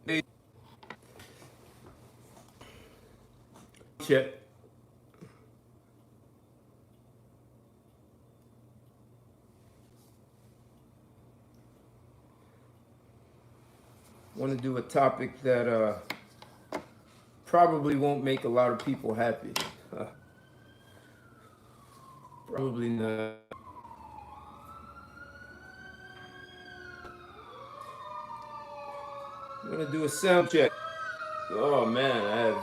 Check. I want to do a topic that probably won't make a lot of people happy. Probably not. I'm going to do a sound check. Oh man, I have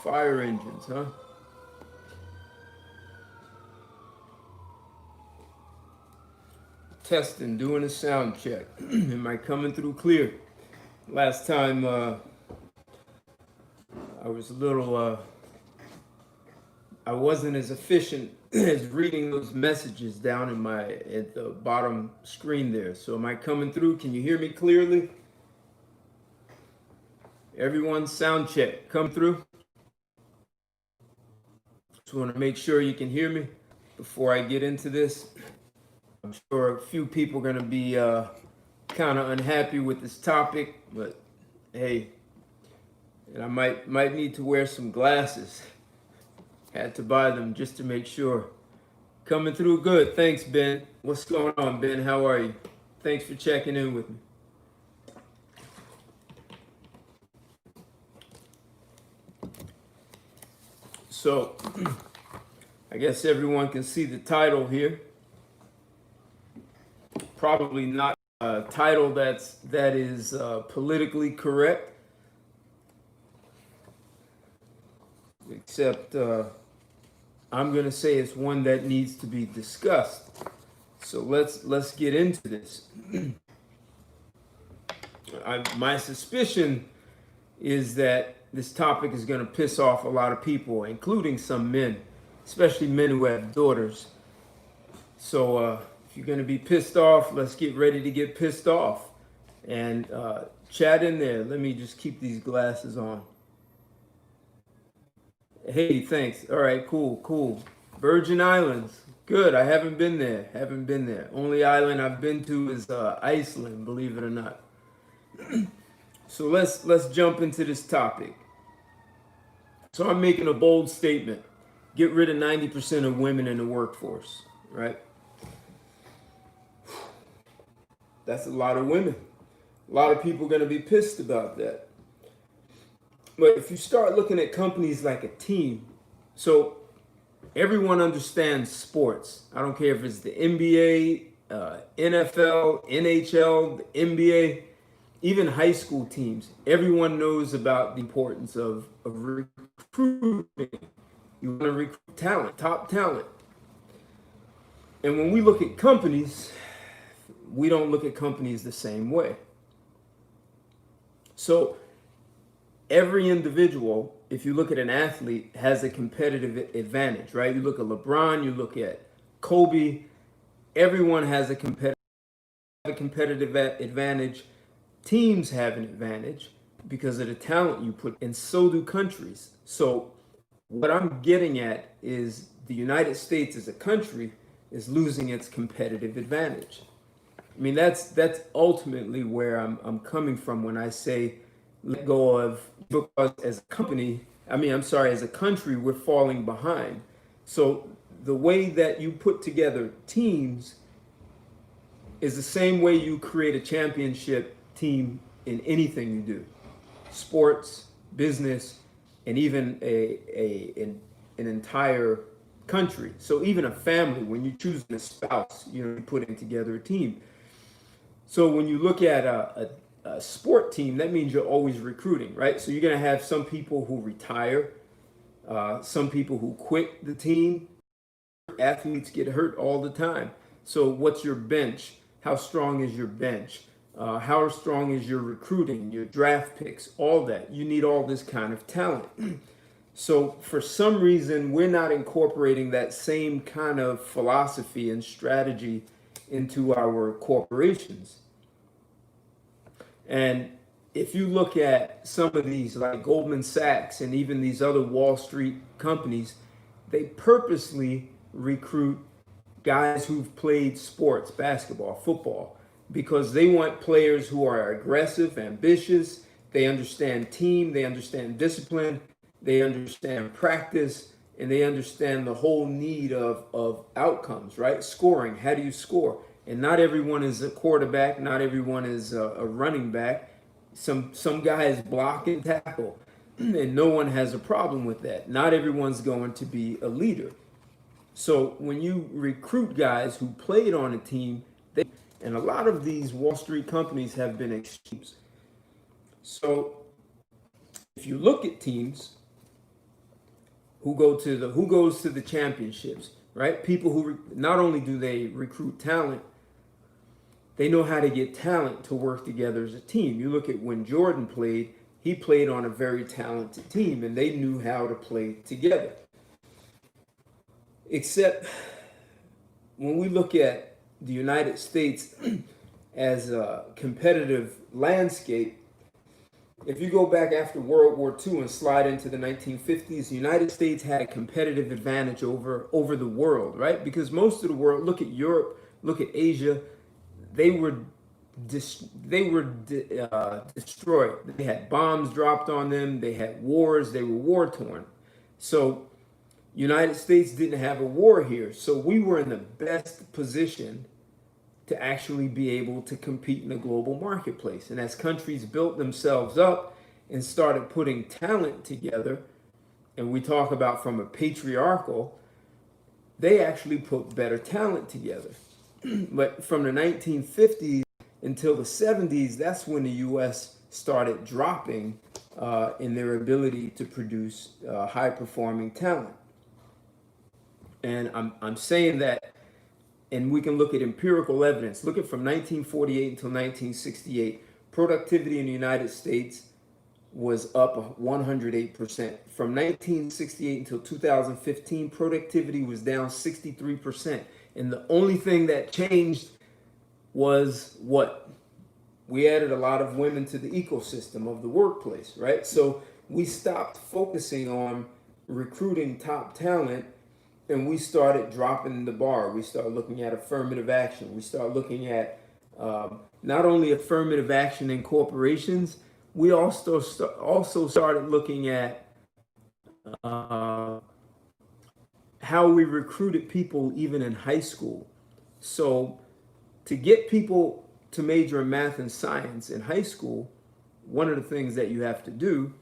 fire engines, huh? Testing, doing a sound check. Am I coming through clear? Last time I was a little, I wasn't as efficient as reading those messages down in at the bottom screen there. So am I coming through? Can you hear me clearly? Everyone, sound check. Come through. Just want to make sure you can hear me before I get into this. I'm sure a few people are going to be kind of unhappy with this topic, but hey, and I might need to wear some glasses. Had to buy them just to make sure. Coming through good. Thanks, Ben. What's going on, Ben? How are you? Thanks for checking in with me. So, I guess everyone can see the title here. Probably not a title that is politically correct, except I'm going to say it's one that needs to be discussed. So let's get into this. My suspicion is that this topic is going to piss off a lot of people, including some men, especially men who have daughters. So if you're going to be pissed off, let's get ready to get pissed off. And chat in there. Let me just keep these glasses on. Hey, thanks. All right, cool. Virgin Islands. Good. I haven't been there. Only island I've been to is Iceland, believe it or not. So let's jump into this topic. So I'm making a bold statement. Get rid of 90% of women in the workforce, right? That's a lot of women. A lot of people are going to be pissed about that. But if you start looking at companies like a team, so everyone understands sports. I don't care if it's the NBA, NFL, NHL, the NBA, even high school teams. Everyone knows about the importance of recruiting. You want to recruit talent, top talent. And when we look at companies, we don't look at companies the same way. So every individual, if you look at an athlete, has a competitive advantage, right? You look at LeBron, you look at Kobe, everyone has a competitive advantage. Teams have an advantage because of the talent you put, and so do countries. So what I'm getting at is the United States as a country is losing its competitive advantage. I mean, that's ultimately where I'm coming from when I say let go of, because as a company, as a country, we're falling behind. So the way that you put together teams is the same way you create a championship team in anything you do. Sports, business, and even an entire country. So even a family, when you're choosing a spouse, you're putting together a team. So when you look at a sport team, that means you're always recruiting, right? So you're going to have some people who retire, some people who quit the team. Athletes get hurt all the time. So what's your bench? How strong is your bench? How strong is your recruiting, your draft picks, all that? You need all this kind of talent. So for some reason, we're not incorporating that same kind of philosophy and strategy into our corporations. And if you look at some of these, like Goldman Sachs and even these other Wall Street companies, they purposely recruit guys who've played sports, basketball, football, because they want players who are aggressive, ambitious, they understand team, they understand discipline, they understand practice, and they understand the whole need of outcomes, right? Scoring, how do you score? And not everyone is a quarterback, not everyone is a running back. Some guys block and tackle, and no one has a problem with that. Not everyone's going to be a leader. So when you recruit guys who played on a team, and a lot of these Wall Street companies have been extremes. So if you look at teams who goes to the championships, right? People who not only do they recruit talent, they know how to get talent to work together as a team. You look at when Jordan played, he played on a very talented team, and they knew how to play together. Except when we look at the United States as a competitive landscape, if you go back after World War II and slide into the 1950s, the United States had a competitive advantage over the world, right? Because most of the world, look at Europe, look at Asia, they were destroyed. They had bombs dropped on them. They had wars. They were war torn. So United States didn't have a war here. So we were in the best position to actually be able to compete in the global marketplace. And as countries built themselves up and started putting talent together, and we talk about from a patriarchal, they actually put better talent together. But from the 1950s until the 70s, that's when the U.S. started dropping in their ability to produce high-performing talent. And I'm saying that, and we can look at empirical evidence. Look at from 1948 until 1968, productivity in the United States was up 108%. From 1968 until 2015, productivity was down 63%. And the only thing that changed was what? We added a lot of women to the ecosystem of the workplace, right? So we stopped focusing on recruiting top talent, and we started dropping the bar. We started looking at affirmative action. We started looking at not only affirmative action in corporations, we also started looking at how we recruited people even in high school. So to get people to major in math and science in high school, one of the things that you have to do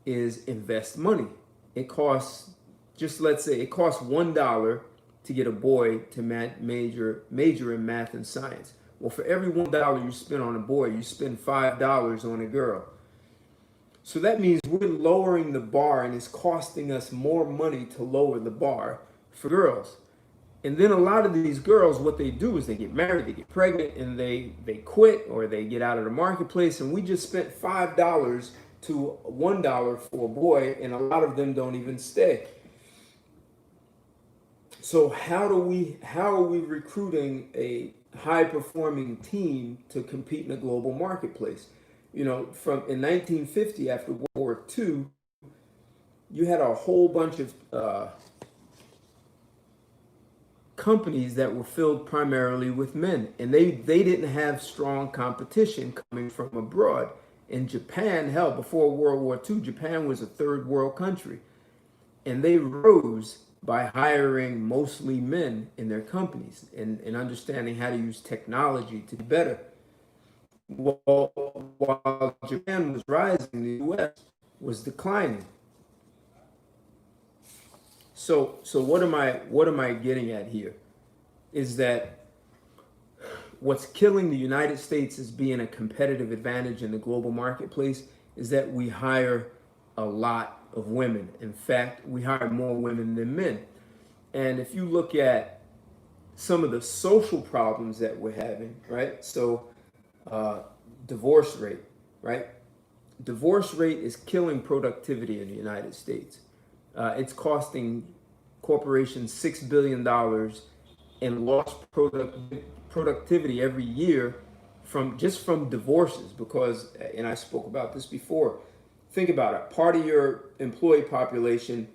is invest money. It costs, just let's say, it costs $1 to get a boy to major in math and science. Well, for every $1 you spend on a boy, you spend $5 on a girl. So that means we're lowering the bar, and it's costing us more money to lower the bar for girls. And then a lot of these girls, what they do is they get married, they get pregnant, and they quit, or they get out of the marketplace. And we just spent $5 to $1 for a boy, and a lot of them don't even stay. So how are we recruiting a high-performing team to compete in a global marketplace? You know, in 1950, after World War II, you had a whole bunch of companies that were filled primarily with men, and they didn't have strong competition coming from abroad. In Japan, hell, before World War II, Japan was a third world country, and they rose by hiring mostly men in their companies and understanding how to use technology to be better. While Japan was rising, the U.S. was declining. So what am I getting at here? Is that what's killing the United States as being a competitive advantage in the global marketplace is that we hire a lot of women. In fact, we hire more women than men. And if you look at some of the social problems that we're having, right? So divorce rate, right? Divorce rate is killing productivity in the United States. It's costing corporations $6 billion in lost productivity every year from divorces. Because, and I spoke about this before, think about it, part of your employee population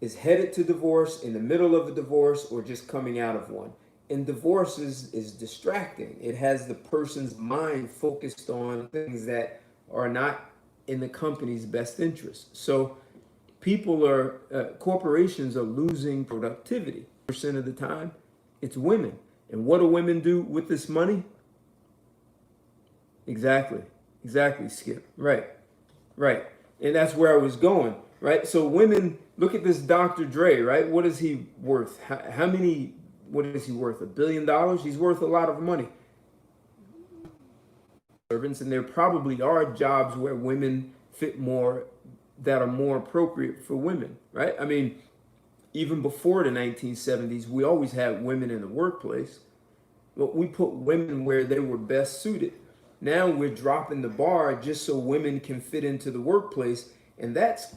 is headed to divorce, in the middle of a divorce, or just coming out of one. And divorce is distracting. It has the person's mind focused on things that are not in the company's best interest. So corporations are losing productivity. Percent of the time, it's women. And what do women do with this money? Exactly, Skip. Right. And that's where I was going, right? So women, look at this Dr. Dre, right? What is he worth? What is he worth? $1 billion? He's worth a lot of money. Servants, and there probably are jobs where women fit more, that are more appropriate for women, right? I mean, even before the 1970s, we always had women in the workplace, but we put women where they were best suited. Now we're dropping the bar just so women can fit into the workplace, and that's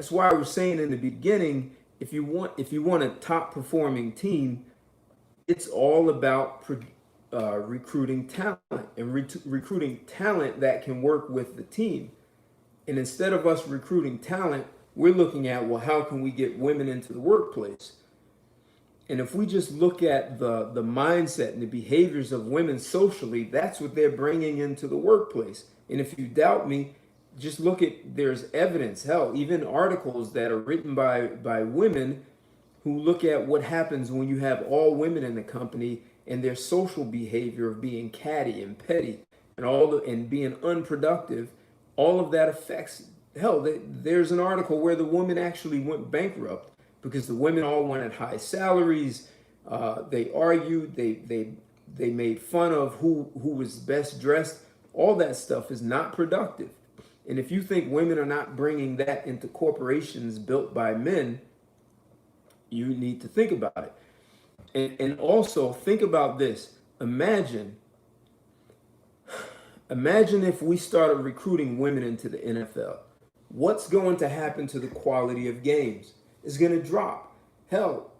why I was saying in the beginning, if you want a top performing team, it's all about recruiting talent and recruiting talent that can work with the team. And instead of us recruiting talent, we're looking at, well, how can we get women into the workplace? And if we just look at the mindset and the behaviors of women socially, that's what they're bringing into the workplace. And if you doubt me, just look at, there's evidence, hell, even articles that are written by women who look at what happens when you have all women in the company and their social behavior of being catty and petty and being unproductive. All of that affects, hell, there's an article where the woman actually went bankrupt because the women all wanted high salaries. They argued, they made fun of who was best dressed. All that stuff is not productive. And if you think women are not bringing that into corporations built by men, you need to think about it. And also think about this. Imagine if we started recruiting women into the NFL. What's going to happen to the quality of games? It's going to drop. Hell,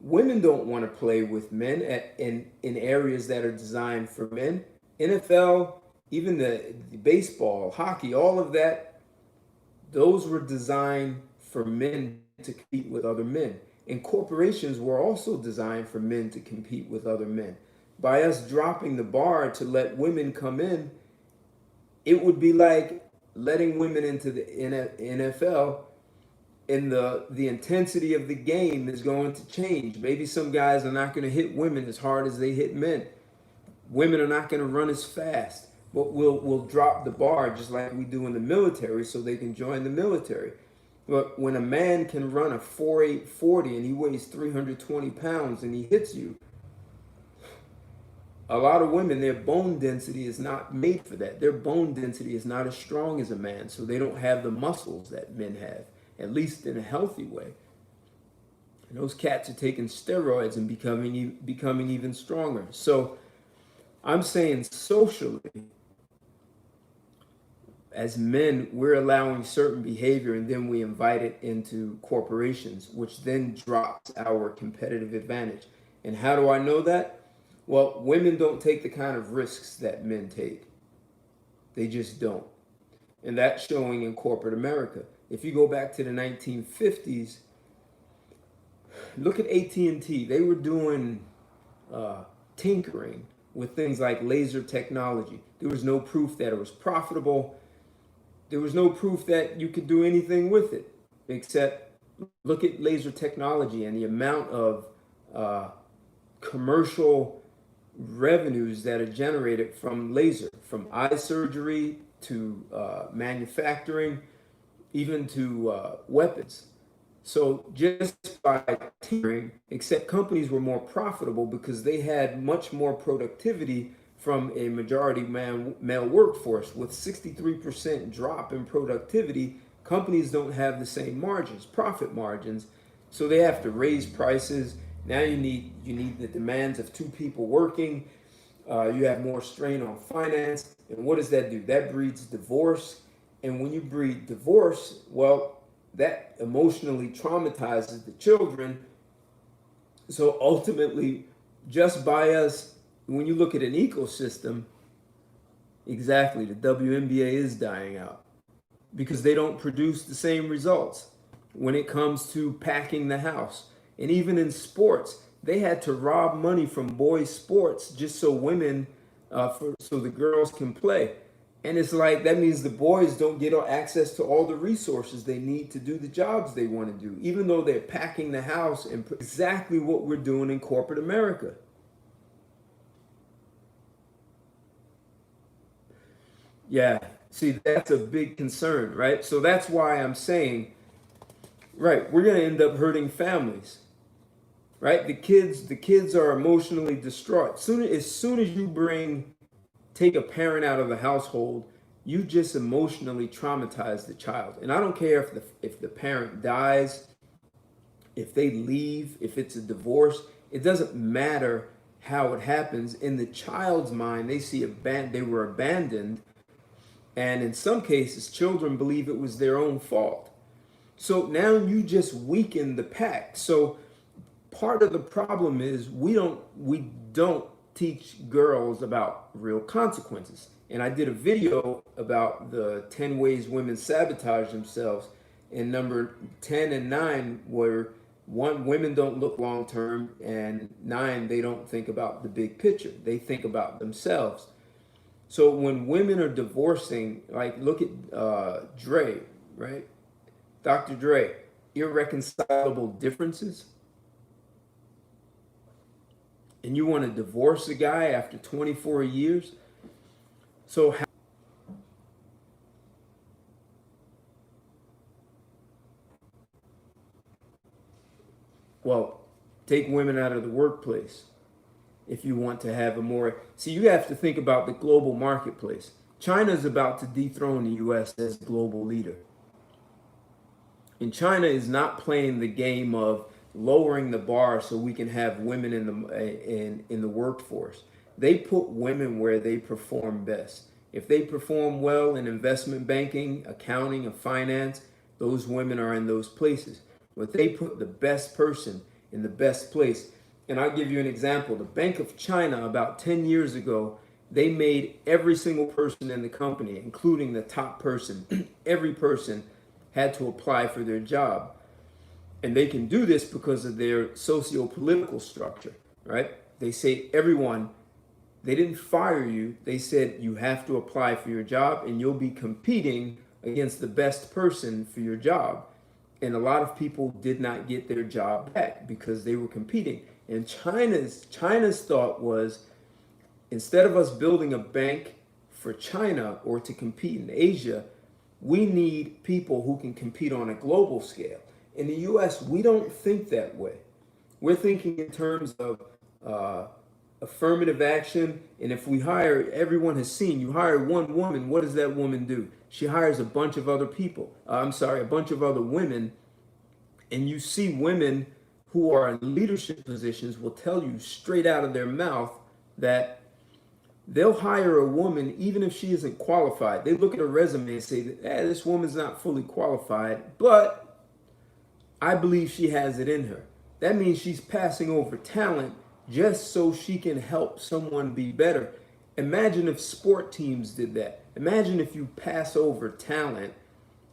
women don't want to play with men in areas that are designed for men. NFL, even the baseball, hockey, all of that, those were designed for men to compete with other men. And corporations were also designed for men to compete with other men. By us dropping the bar to let women come in, it would be like letting women into the NFL, and the intensity of the game is going to change. Maybe some guys are not going to hit women as hard as they hit men. Women are not going to run as fast, but we'll drop the bar just like we do in the military so they can join the military. But when a man can run a 4.8 40 and he weighs 320 pounds and he hits you, a lot of women, their bone density is not made for that. Their bone density is not as strong as a man, so they don't have the muscles that men have, at least in a healthy way. And those cats are taking steroids and becoming even stronger. So I'm saying socially, as men, we're allowing certain behavior and then we invite it into corporations, which then drops our competitive advantage. And how do I know that? Well, women don't take the kind of risks that men take. They just don't. And that's showing in corporate America. If you go back to the 1950s, look at AT&T. They were doing tinkering with things like laser technology. There was no proof that it was profitable. There was no proof that you could do anything with it, except look at laser technology and the amount of commercial revenues that are generated from laser, from eye surgery to manufacturing, even to weapons. So just by tinkering, except companies were more profitable because they had much more productivity from a majority male workforce. With 63% drop in productivity, companies don't have the same margins, profit margins, so they have to raise prices. Now you need the demands of two people working. You have more strain on finance. And what does that do? That breeds divorce. And when you breed divorce, well, that emotionally traumatizes the children. So ultimately, just by us, when you look at an ecosystem, exactly, the WNBA is dying out because they don't produce the same results. when it comes to packing the house. And even in sports, they had to rob money from boys' sports just so women, so the girls can play. And it's like that means the boys don't get access to all the resources they need to do the jobs they want to do, even though they're packing the house, and exactly what we're doing in corporate America. Yeah, see, that's a big concern, right? So that's why I'm saying, right, we're going to end up hurting families, right? The kids are emotionally distraught. As soon as you take a parent out of the household, you just emotionally traumatize the child. And I don't care if the parent dies, if they leave, if it's a divorce, it doesn't matter how it happens. In the child's mind, they see they were abandoned, and in some cases, children believe it was their own fault. So now you just weaken the pack. So part of the problem is we don't teach girls about real consequences. And I did a video about the 10 ways women sabotage themselves. And number 10 and 9 were: 1, women don't look long term, and 9, they don't think about the big picture. They think about themselves. So when women are divorcing, like look at Dre, right? Dr. Dre, irreconcilable differences. And you want to divorce a guy after 24 years? So well, take women out of the workplace if you want to have a more... See, you have to think about the global marketplace. China is about to dethrone the U.S. as global leader. And China is not playing the game of lowering the bar so we can have women in the workforce. They put women where they perform best. If they perform well in investment banking, accounting, and finance, those women are in those places. But they put the best person in the best place. And I'll give you an example. The Bank of China, about 10 years ago, they made every single person in the company, including the top person, every person had to apply for their job. And they can do this because of their socio-political structure, right? They say everyone, they didn't fire you. They said you have to apply for your job and you'll be competing against the best person for your job. And a lot of people did not get their job back because they were competing. And China's thought was, instead of us building a bank for China or to compete in Asia, we need people who can compete on a global scale. In the US, we don't think that way. We're thinking in terms of affirmative action. And if we hire, everyone has seen, you hire one woman, what does that woman do? She hires a bunch of other people. A bunch of other women. And you see women who are in leadership positions will tell you straight out of their mouth that they'll hire a woman even if she isn't qualified. They look at her resume and say that this woman's not fully qualified, but I believe she has it in her. That means she's passing over talent just so she can help someone be better. Imagine if sport teams did that. Imagine if you pass over talent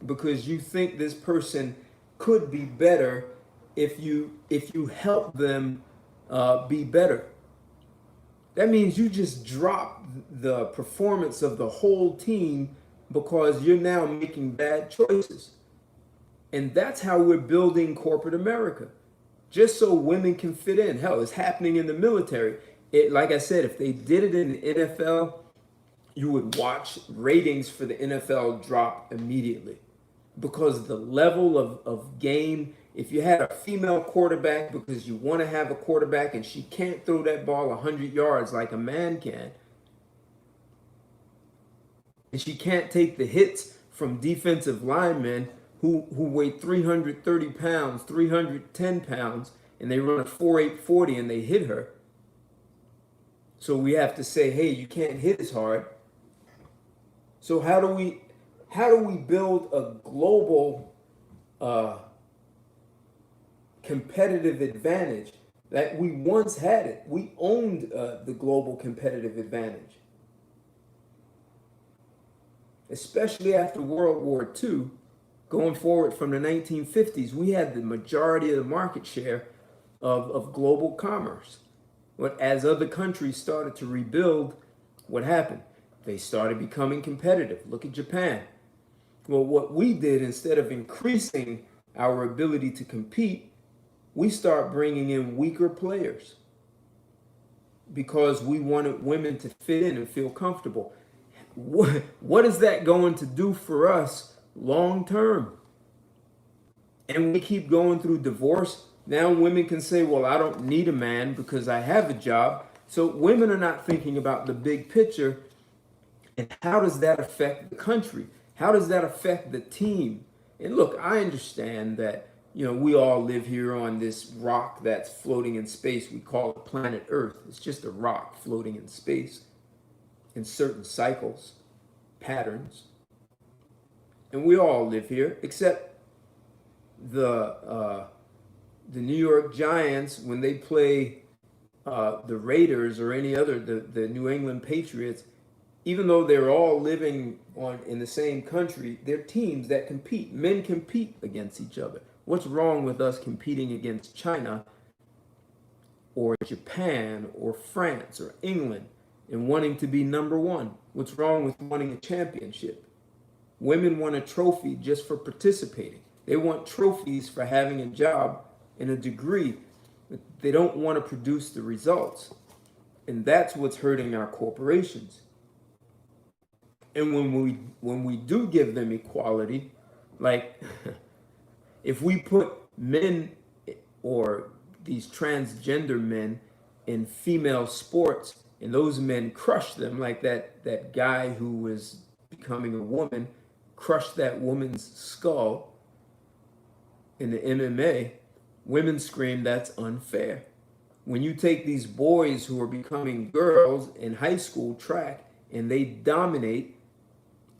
because you think this person could be better if you help them be better. That means you just drop the performance of the whole team because you're now making bad choices. And that's how we're building corporate America, just so women can fit in. Hell, it's happening in the military. Like I said, if they did it in the NFL, you would watch ratings for the NFL drop immediately because the level of game. If you had a female quarterback because you want to have a quarterback and she can't throw that ball 100 yards like a man can, and she can't take the hits from defensive linemen who weigh 330 pounds, 310 pounds, and they run a 4.8 40 and they hit her. So we have to say, hey, you can't hit as hard. So how do we build a global competitive advantage that we once had it? We owned the global competitive advantage, especially after World War II. Going forward from the 1950s, we had the majority of the market share of global commerce. But as other countries started to rebuild, what happened? They started becoming competitive. Look at Japan. Well, what we did, instead of increasing our ability to compete, we start bringing in weaker players because we wanted women to fit in and feel comfortable. What is that going to do for us long term? And we keep going through divorce. Now women can say, well, I don't need a man because I have a job. So women are not thinking about the big picture. And how does that affect the country? How does that affect the team? And look, I understand that, we all live here on this rock that's floating in space. We call it planet Earth. It's just a rock floating in space in certain cycles, patterns. And we all live here, except the New York Giants, when they play the Raiders or any other, the New England Patriots, even though they're all living in the same country, they're teams that compete. Men compete against each other. What's wrong with us competing against China or Japan or France or England and wanting to be number one? What's wrong with wanting a championship? Women want a trophy just for participating. They want trophies for having a job and a degree. They don't want to produce the results. And that's what's hurting our corporations. And when we do give them equality, like if we put men or these transgender men in female sports and those men crush them, like that guy who was becoming a woman crushed that woman's skull in the MMA, women scream that's unfair. When you take these boys who are becoming girls in high school track and they dominate,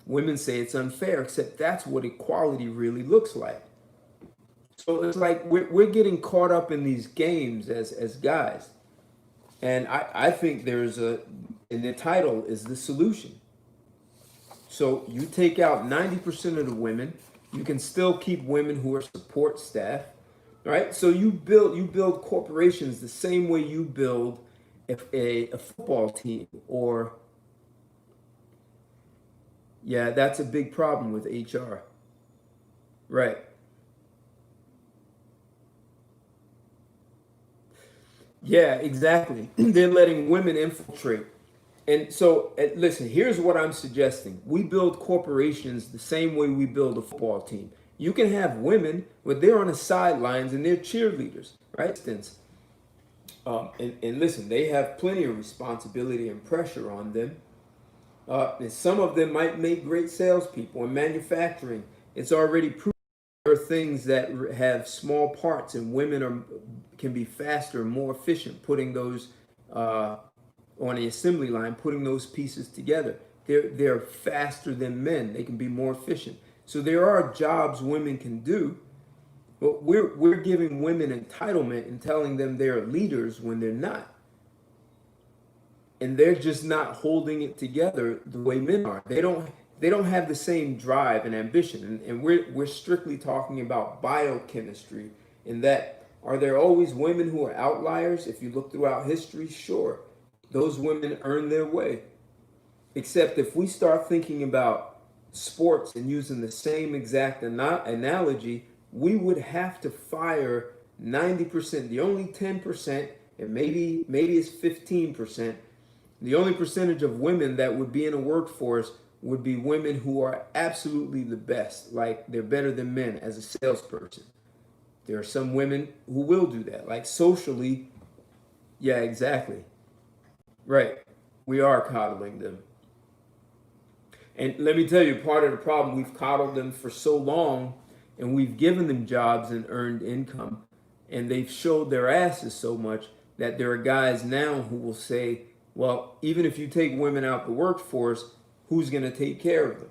women say it's unfair, except that's what equality really looks like. So it's like we're getting caught up in these games as guys. And I think and the title is the solution. So you take out 90% of the women, you can still keep women who are support staff, right? So you build corporations the same way you build a football team or, yeah, that's a big problem with HR. Right. Yeah, exactly. They're letting women infiltrate. And so, listen, here's what I'm suggesting. We build corporations the same way we build a football team. You can have women, but they're on the sidelines and they're cheerleaders, right? And listen, they have plenty of responsibility and pressure on them. And some of them might make great salespeople. In manufacturing, it's already proven there are things that have small parts, and women can be faster and more efficient putting those on the assembly line, putting those pieces together. They're faster than men. They can be more efficient. So there are jobs women can do, but we're giving women entitlement and telling them they're leaders when they're not. And they're just not holding it together the way men are. They don't have the same drive and ambition. And we're strictly talking about biochemistry. In that, are there always women who are outliers? If you look throughout history, sure. Those women earn their way. Except if we start thinking about sports and using the same exact analogy, we would have to fire 90%. The only 10%, and maybe it's 15%, the only percentage of women that would be in a workforce would be women who are absolutely the best, like they're better than men as a salesperson. There are some women who will do that, like socially. Yeah, exactly. Right. We are coddling them. And let me tell you, part of the problem, we've coddled them for so long and we've given them jobs and earned income, and they've showed their asses so much that there are guys now who will say, well, even if you take women out the workforce, who's going to take care of them?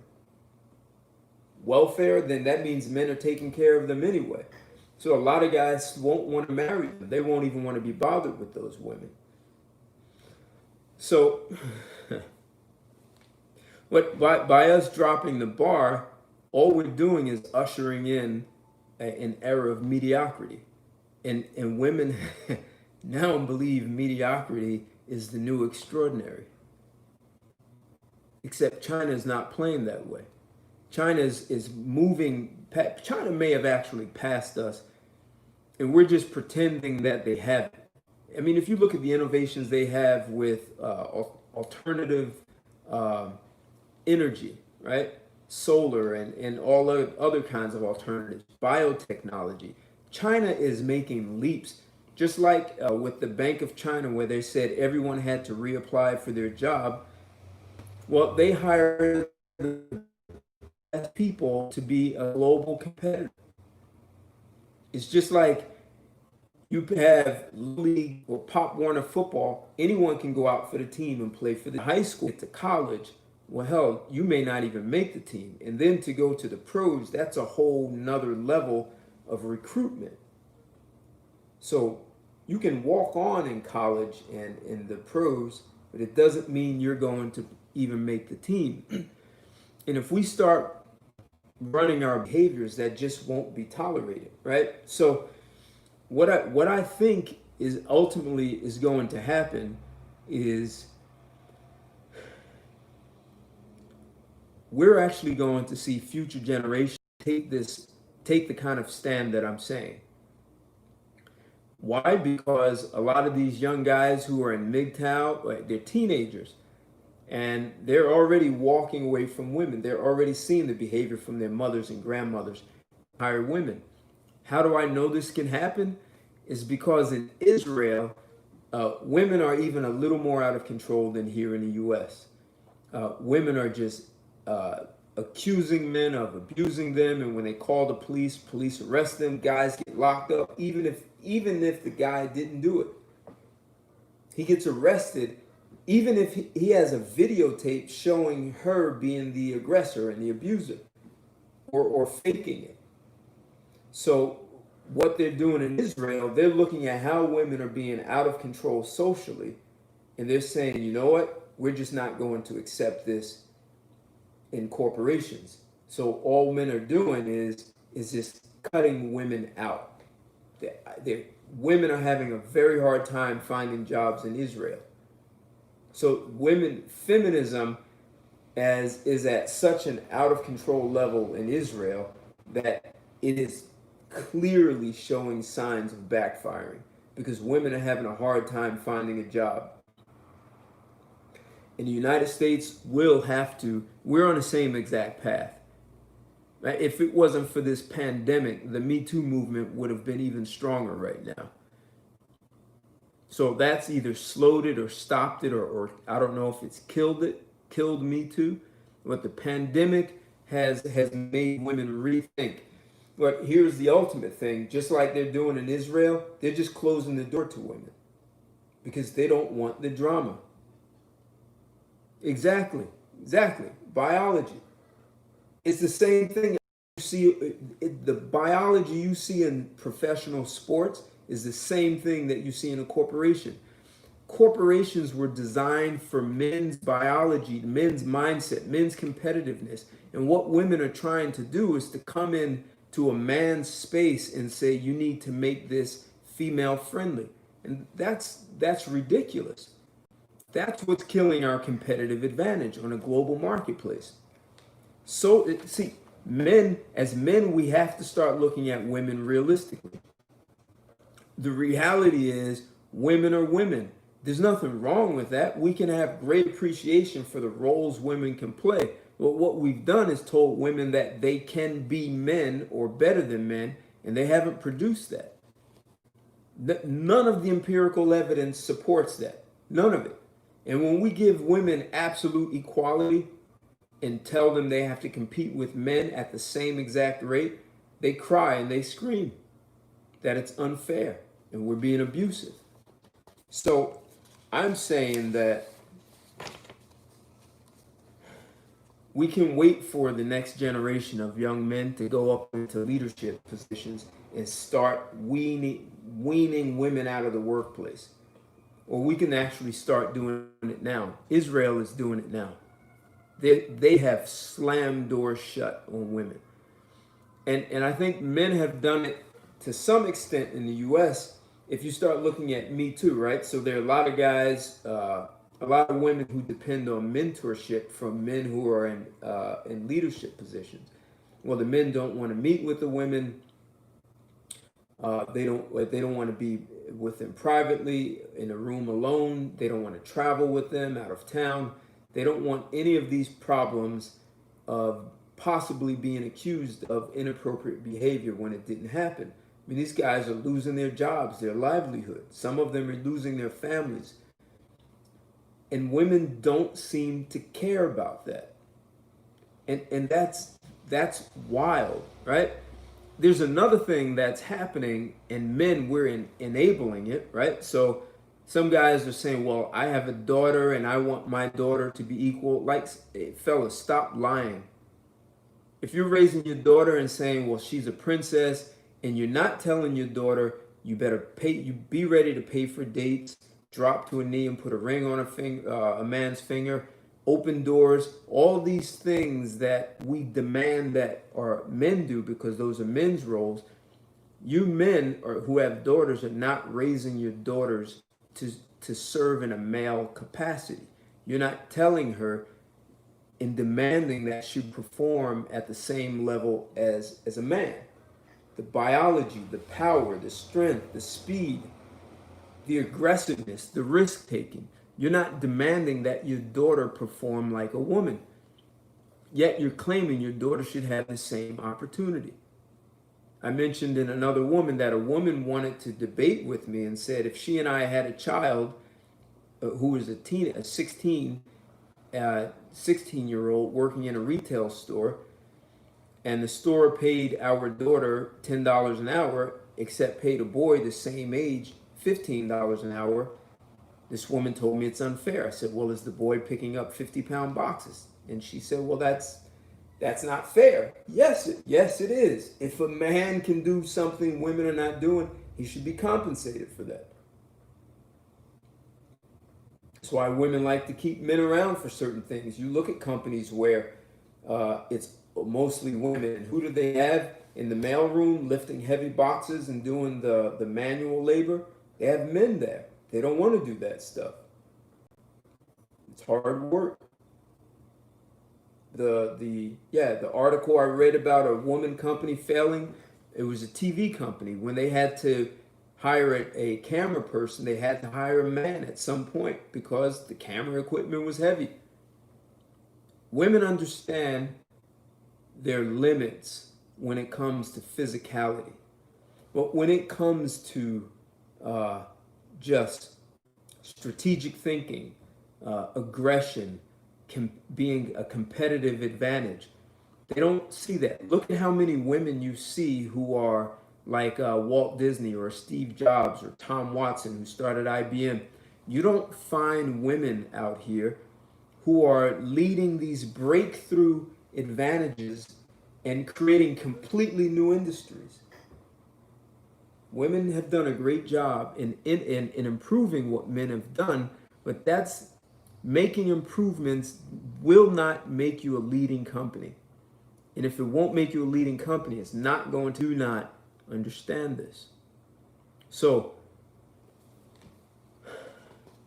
Welfare? Then that means men are taking care of them anyway. So a lot of guys won't want to marry them. They won't even want to be bothered with those women. So, but by us dropping the bar, all we're doing is ushering in an era of mediocrity. And women now believe mediocrity is the new extraordinary. Except China is not playing that way. China is moving. China may have actually passed us, and we're just pretending that they haven't. I mean, if you look at the innovations they have with alternative energy, right? Solar and all other kinds of alternatives, biotechnology. China is making leaps, just like with the Bank of China, where they said everyone had to reapply for their job. Well, they hired the best people to be a global competitor. It's just like you have league or Pop Warner football. Anyone can go out for the team and play for the high school. Get to college, well, hell, you may not even make the team. And then to go to the pros, that's a whole nother level of recruitment. So you can walk on in college and in the pros, but it doesn't mean you're going to even make the team. And if we start running our behaviors, that just won't be tolerated, right? So what I think is ultimately is going to happen is we're actually going to see future generations take the kind of stand that I'm saying. Why? Because a lot of these young guys who are in MGTOW, they're teenagers, and they're already walking away from women. They're already seeing the behavior from their mothers and grandmothers, hire women. How do I know this can happen? Is because in Israel, women are even a little more out of control than here in the U.S. Women are just accusing men of abusing them, and when they call the police, police arrest them. Guys get locked up, even if the guy didn't do it. He gets arrested, even if he has a videotape showing her being the aggressor and the abuser, or faking it. So what they're doing in Israel, they're looking at how women are being out of control socially, and they're saying, you know what, we're just not going to accept this in corporations. So all men are doing is just cutting women out. Women are having a very hard time finding jobs in Israel. So feminism is at such an out of control level in Israel that it is clearly showing signs of backfiring, because women are having a hard time finding a job. In the United States, we're on the same exact path. Right? If it wasn't for this pandemic, the Me Too movement would have been even stronger right now. So that's either slowed it or stopped it, or I don't know if it's killed Me Too. But the pandemic has made women rethink. But here's the ultimate thing, just like they're doing in Israel, they're just closing the door to women because they don't want the drama. Exactly. Biology. It's the same thing. You see, the biology you see in professional sports is the same thing that you see in a corporation. Corporations were designed for men's biology, men's mindset, men's competitiveness. And what women are trying to do is to come in to a man's space and say, you need to make this female friendly. And that's ridiculous. That's what's killing our competitive advantage on a global marketplace. So, see, as men, we have to start looking at women realistically. The reality is women are women. There's nothing wrong with that. We can have great appreciation for the roles women can play. But what we've done is told women that they can be men or better than men, and they haven't produced that. None of the empirical evidence supports that. None of it. And when we give women absolute equality and tell them they have to compete with men at the same exact rate, they cry and they scream that it's unfair and we're being abusive. So I'm saying that we can wait for the next generation of young men to go up into leadership positions and start weaning women out of the workplace. Or we can actually start doing it now. Israel is doing it now. They have slammed doors shut on women. And I think men have done it to some extent in the U.S. If you start looking at Me Too, right? So there are a lot of guys, a lot of women who depend on mentorship from men who are in leadership positions. Well, the men don't want to meet with the women. They don't want to be with them privately in a room alone. They don't want to travel with them out of town. They don't want any of these problems of possibly being accused of inappropriate behavior when it didn't happen. I mean, these guys are losing their jobs, their livelihood. Some of them are losing their families. And women don't seem to care about that. And that's wild, right? There's another thing that's happening, and men, we're enabling it, right? So some guys are saying, well, I have a daughter and I want my daughter to be equal. Like, fellas, stop lying. If you're raising your daughter and saying, well, she's a princess, and you're not telling your daughter, you better pay, you be ready to pay for dates, drop to a knee and put a ring on a man's finger, open doors, all these things that we demand that our men do because those are men's roles. You men who have daughters are not raising your daughters to serve in a male capacity. You're not telling her and demanding that she perform at the same level as a man. The biology, the power, the strength, the speed, the aggressiveness, the risk taking. You're not demanding that your daughter perform like a woman. Yet you're claiming your daughter should have the same opportunity. I mentioned in Another Woman that a woman wanted to debate with me and said if she and I had a child who was a 16-year-old working in a retail store, and the store paid our daughter $10 an hour, except paid a boy the same age $15 an hour, this woman told me it's unfair. I said, well, is the boy picking up 50-pound boxes? And she said, well, that's not fair. Yes, it is. If a man can do something women are not doing, he should be compensated for that. That's why women like to keep men around for certain things. You look at companies where it's mostly women. And who do they have in the mailroom lifting heavy boxes and doing the manual labor? They have men there. They don't want to do that stuff. It's hard work. The article I read about a woman company failing, it was a TV company. When they had to hire a camera person, they had to hire a man at some point because the camera equipment was heavy. Women understand their limits when it comes to physicality. But when it comes to just strategic thinking, aggression, being a competitive advantage, they don't see that. Look at how many women you see who are like Walt Disney or Steve Jobs or Tom Watson, who started IBM. You don't find women out here who are leading these breakthrough advantages and creating completely new industries. Women have done a great job in improving what men have done, but that's making improvements will not make you a leading company. And if it won't make you a leading company, it's not going to not understand this. So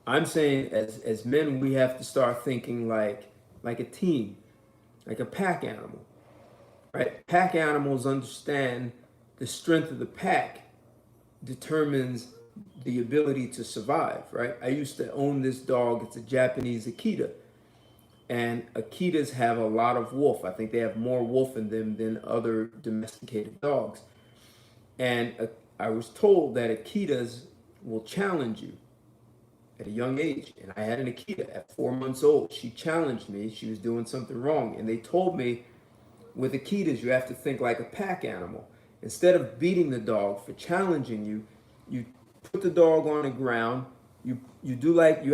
I'm saying as men, we have to start thinking like a team, like a pack animal, right? Pack animals understand the strength of the pack determines the ability to survive, right? I used to own this dog. It's a Japanese Akita. And Akitas have a lot of wolf. I think they have more wolf in them than other domesticated dogs. And I was told that Akitas will challenge you at a young age. And I had an Akita at 4 months old. She challenged me. She was doing something wrong. And they told me with Akitas, you have to think like a pack animal. Instead of beating the dog for challenging you, you put the dog on the ground. You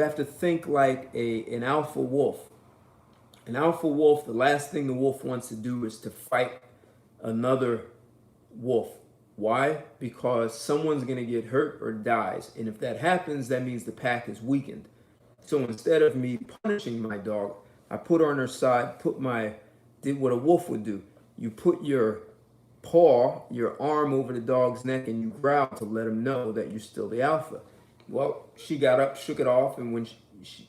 have to think like an alpha wolf. An alpha wolf, the last thing the wolf wants to do is to fight another wolf. Why? Because someone's going to get hurt or dies. And if that happens, that means the pack is weakened. So instead of me punishing my dog, I put her on her side, did what a wolf would do. You put your paw, your arm over the dog's neck, and you growl to let him know that you're still the alpha. Well, she got up, shook it off, and when she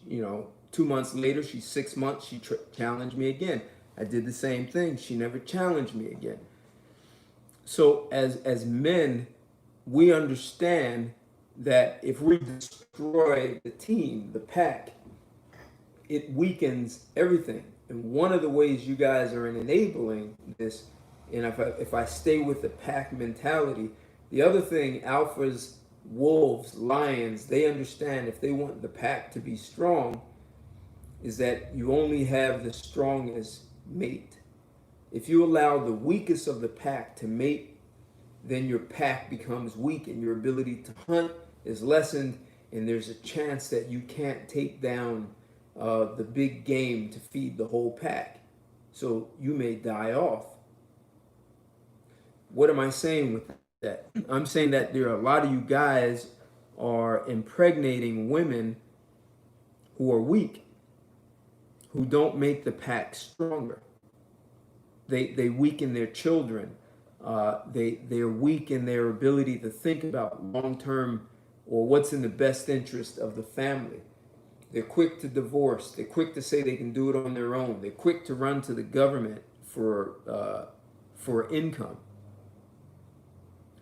2 months later, she's 6 months, she challenged me again. I did the same thing. She never challenged me again. So as men, we understand that if we destroy the team, the pack, it weakens everything. And one of the ways you guys are enabling this, and if I stay with the pack mentality, the other thing, alphas, wolves, lions, they understand if they want the pack to be strong, is that you only have the strongest mate. If you allow the weakest of the pack to mate, then your pack becomes weak and your ability to hunt is lessened, and there's a chance that you can't take down the big game to feed the whole pack. So you may die off. What am I saying with that? I'm saying that there are a lot of you guys are impregnating women who are weak, who don't make the pack stronger. They weaken their children. They're weak in their ability to think about long-term or what's in the best interest of the family. They're quick to divorce. They're quick to say they can do it on their own. They're quick to run to the government for income.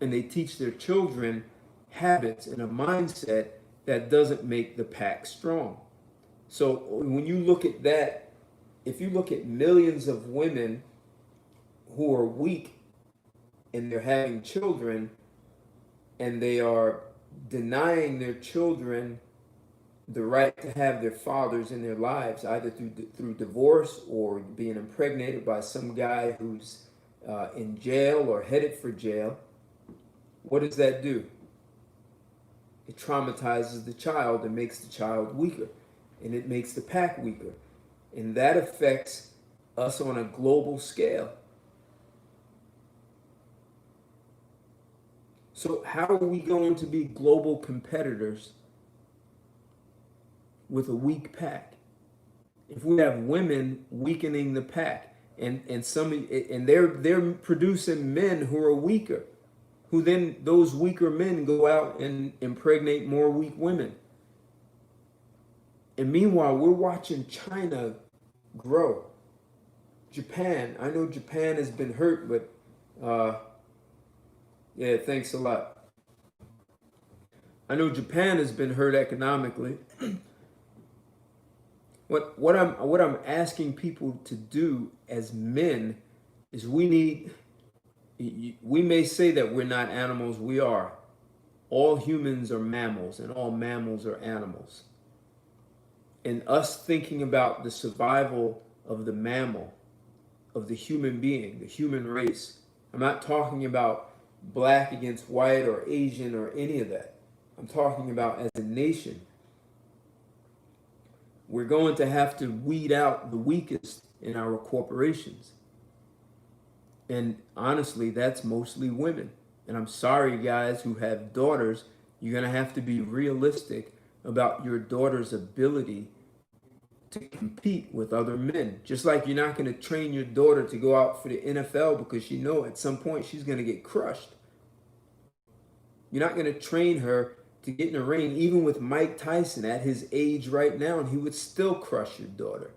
And they teach their children habits and a mindset that doesn't make the pack strong. So when you look at that, if you look at millions of women who are weak and they're having children and they are denying their children the right to have their fathers in their lives, either through divorce or being impregnated by some guy who's in jail or headed for jail, what does that do? It traumatizes the child and makes the child weaker, and it makes the pack weaker. And that affects us on a global scale. So how are we going to be global competitors with a weak pack? If we have women weakening the pack, and they're producing men who are weaker, who then those weaker men go out and impregnate more weak women. And meanwhile, we're watching China grow. Japan, I know Japan has been hurt, but yeah, thanks a lot. I know Japan has been hurt economically. What I'm asking people to do as men is we may say that we're not animals, we are. All humans are mammals and all mammals are animals. And us thinking about the survival of the mammal, of the human being, the human race. I'm not talking about black against white or Asian or any of that. I'm talking about as a nation. We're going to have to weed out the weakest in our corporations. And honestly, that's mostly women. And I'm sorry, guys who have daughters, you're going to have to be realistic about your daughter's ability to compete with other men. Just like you're not going to train your daughter to go out for the NFL because you know at some point she's going to get crushed. You're not going to train her to get in the ring, even with Mike Tyson at his age right now, and he would still crush your daughter.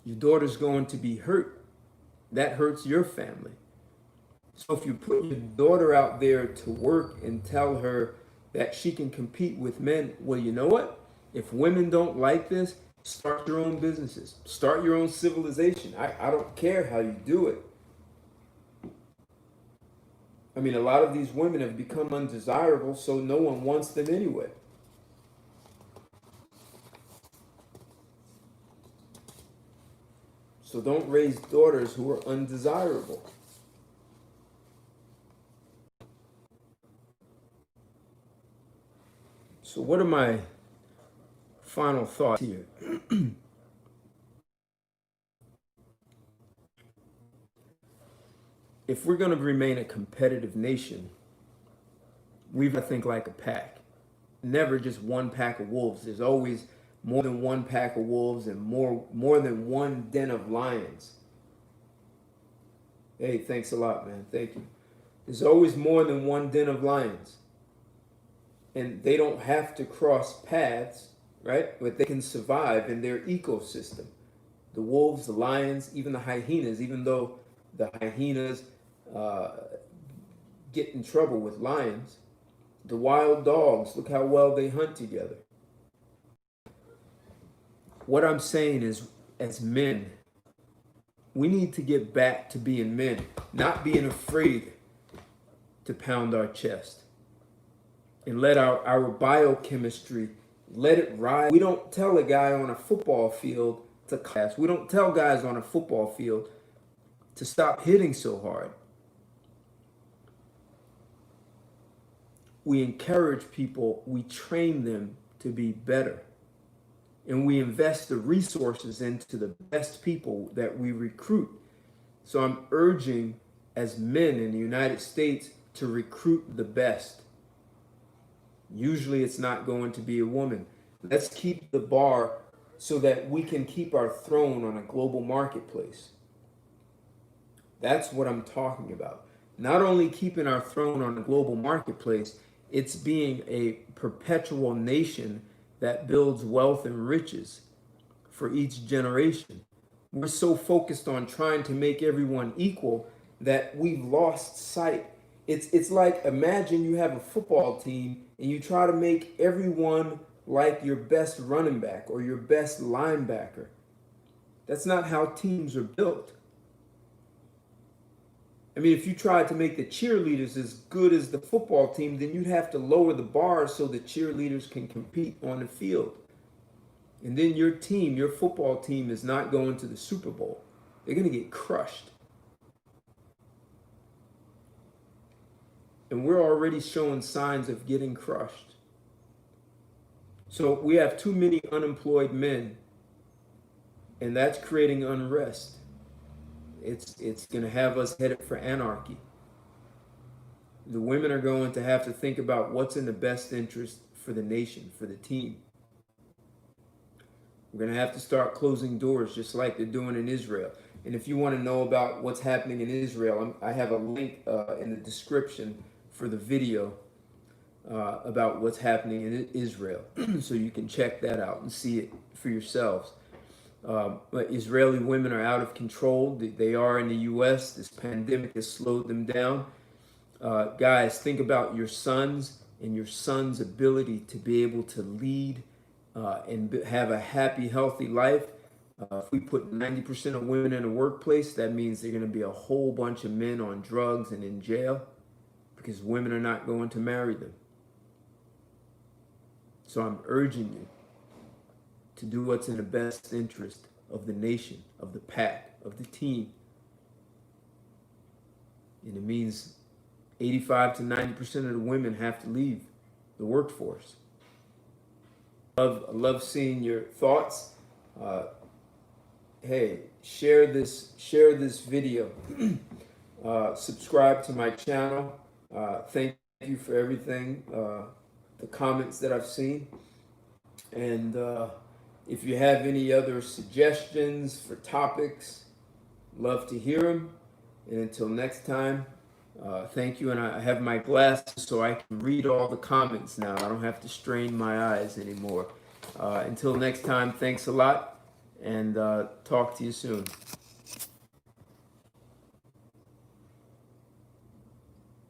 Your daughter's going to be hurt. That hurts your family. So if you put your daughter out there to work and tell her that she can compete with men, well, you know what? If women don't like this, start your own businesses. Start your own civilization. I don't care how you do it. I mean, a lot of these women have become undesirable, so no one wants them anyway. So don't raise daughters who are undesirable. So what are my final thoughts here? If we're going to remain a competitive nation, we've got to think like a pack. never just one pack of wolves. There's always more than one pack of wolves and more than one den of lions. Hey, thanks a lot, man. Thank you. There's always more than one den of lions. And they don't have to cross paths, right? But they can survive in their ecosystem. The wolves, the lions, even the hyenas, even though the hyenas get in trouble with lions, the wild dogs, look how well they hunt together. What I'm saying is, as men, we need to get back to being men, not being afraid to pound our chest and let our biochemistry, let it rise. We don't tell a guy on a football field to class. We don't tell guys on a football field to stop hitting so hard. We encourage people, we train them to be better. And we invest the resources into the best people that we recruit. So I'm urging, as men in the United States, to recruit the best. Usually it's not going to be a woman. Let's keep the bar so that we can keep our throne on a global marketplace. That's what I'm talking about. Not only keeping our throne on a global marketplace, it's being a perpetual nation that builds wealth and riches for each generation. We're so focused on trying to make everyone equal that we've lost sight. It's like, imagine you have a football team and you try to make everyone like your best running back or your best linebacker. That's not how teams are built. I mean, if you tried to make the cheerleaders as good as the football team, then you'd have to lower the bar so the cheerleaders can compete on the field. And then your team, your football team, is not going to the Super Bowl. They're going to get crushed. And we're already showing signs of getting crushed. So we have too many unemployed men, and that's creating unrest. It's going to have us headed for anarchy. The women are going to have to think about what's in the best interest for the nation, for the team. We're going to have to start closing doors just like they're doing in Israel. And if you want to know about what's happening in Israel, I have a link in the description for the video about what's happening in Israel. So you can check that out and see it for yourselves. But Israeli women are out of control. They are in the U.S. This pandemic has slowed them down. Guys, think about your sons and your sons' ability to be able to lead and have a happy, healthy life. If we put 90% of women in a workplace, that means they're going to be a whole bunch of men on drugs and in jail because women are not going to marry them. So I'm urging you to do what's in the best interest of the nation, of the pack, of the team. And it means 85 to 90% of the women have to leave the workforce. I love seeing your thoughts. Hey, share this video. Subscribe to my channel. Thank you for everything, the comments that I've seen. And if you have any other suggestions for topics, love to hear them. And until next time, thank you. And I have my glasses so I can read all the comments now. I don't have to strain my eyes anymore. Until next time, thanks a lot, and talk to you soon.